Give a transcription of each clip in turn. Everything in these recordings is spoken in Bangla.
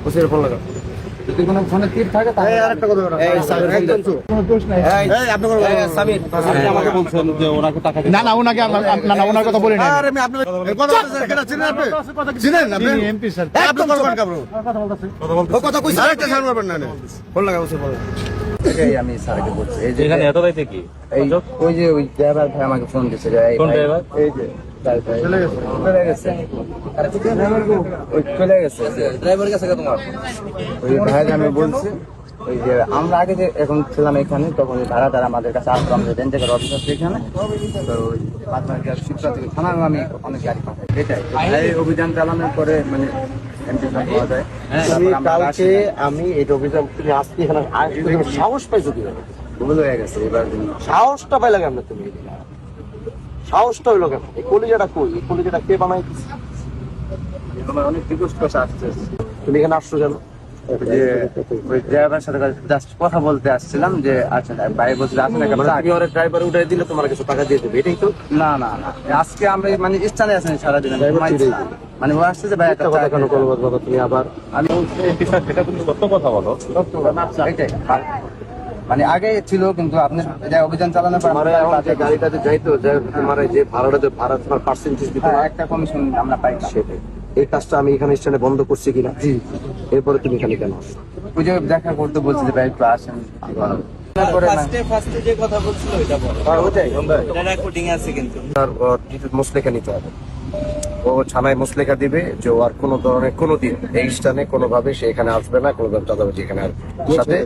ওসির ফোন লাগা যদি কোনো ফোনে তীর থাকে তাহলে আরেকটা কথা বলো এই সামির একদম চুপ কোনো দোষ নাই এই আপনি কোনো সামির আপনি আমাকে বলছেন যে ওনাকে টাকা দিতে না না ওনাকে না না ওনার কথা বলি না আরে আমি আপনার কথা বলতেছেন কেন চিনেন আপনি চিনেন আপনি এমপি স্যার আপনি কথা বলবেন কাবরু কথা কইছেন আরেকটা সামনে পারবেন না ফোন লাগা ওসির ফোন এই আমি স্যারকে বলছি এই যে এখানে এত রাইতে কি এই ওই যে ওই ড্রাইভার ভাই আমাকে ফোন দিয়েছে যে কোন ড্রাইভার এই যে চলে গেছে আরে চলে গেছে ড্রাইভার কাছে তোমার ওই ভাই আমি বলছি ওই যে আমরা আগে যে এখন ছিলাম এখানে তখন ভাড়া তারা আমাদের কাছে আসতো আমরা রেঞ্জ থেকে অফিস আসছে এখানে তো ওই শিক্ষা থেকে থানা আমি অনেক গাড়ি পাঠাই এটাই এই অভিযান চালানোর পরে মানে কালকে আমি এই অভিযান তুমি আজকে এখানে সাহস পাইছো কি ভুল হয়ে গেছে এবার সাহসটা পাইলা কেন তুমি সাহসটা হইলো কেন এই কলিজাটা কই এই কলিজাটা কে বানাইতেছে তোমার অনেক রিকোয়েস্ট করে আসছে তুমি এখানে আসছো কেন যে ওই ড্রাইভারের সাথে জাস্ট কথা বলতে আসছিলাম যে আচ্ছা ভাই বলছিল আসলে তুমি ওর ড্রাইভার উঠাই দিলে তোমার কিছু টাকা দিয়ে দেবে এটাই তো না না না আজকে আমরা মানে স্থানে আছেন সারাদিন মানে ও আসছে যে ভাই একটা কথা কেন করবো বাবা তুমি আবার আমি সেটা কিন্তু কত কথা বলো এটাই মানে আগে ছিল কিন্তু আপনি অভিযান চালানোর পর গাড়িটাতে যাইতো তোমার যে ভাড়া তোমার পার্সেন্টেজ দিতে একটা কমিশন আমরা পাই সেটাই এই কাজটা আমি এখানে স্ট্যান্ডে বন্ধ করছি কিনা জি এরপরে তুমি এখানে কেন আসছো ওই যে দেখা করতে বলছি যে ভাই একটু আসেন ফার্স্টে যে কথা বলছিল ওইটা বলো ওটাই এটা রেকর্ডিং আছে কিন্তু আর মুসলেখা নিতে হবে ও থানায় মুসলেখা দিবে যে আর কোনো ধরনের কোনোদিন এই স্থানে কোনোভাবে সে এখানে আসবে না কোনো চাঁদাবাজি এখানে সাথে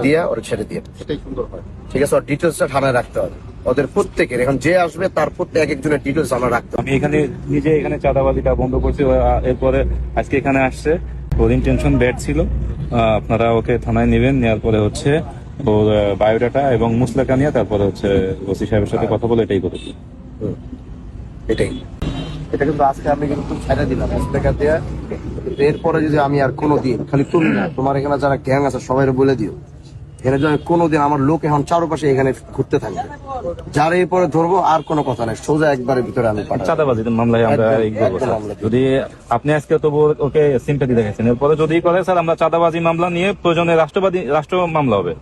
দিয়া ওর ছেড়ে দিয়ে সেটাই সুন্দর হয় ঠিক আছে ওর ডিটেলসটা থানায় রাখতে হবে ওদের প্রত্যেকের এখন যে আসবে তার প্রত্যেক এক একজনের ডিটেলস আমরা রাখতে হবে আমি এখানে নিজে এখানে চাঁদাবাজিটা বন্ধ করছি এরপরে আজকে এখানে আসছে ওর ইন্টেনশন ব্যাড ছিল আপনারা ওকে থানায় নেবেন নেওয়ার পরে হচ্ছে ওর বায়োডাটা এবং মুসলেখা নিয়ে তারপরে হচ্ছে ওসি সাহেবের সাথে কথা বলে এটাই করেছি এটাই এটা কিন্তু আজকে আমি কিন্তু ছেড়ে দিলাম মুসলেখা দিয়ে এরপরে যদি আমি আর কোনোদিন খালি তুমি না তোমার এখানে যারা গ্যাং আছে সবাই বলে দিও এখানে যদি কোনোদিন আমার লোক এখন চারপাশে এখানে ঘুরতে থাকবে যার এরপরে ধরবো আর কোনো কথা নাই সোজা একবারের ভিতরে আমি চাঁদাবাজি মামলায় আমরা যদি আপনি আজকে তবু ওকে সিম্পাথি দেখাচ্ছেন এরপরে যদি করে স্যার আমরা চাঁদাবাজি মামলা নিয়ে প্রয়োজনে রাষ্ট্র মামলা হবে।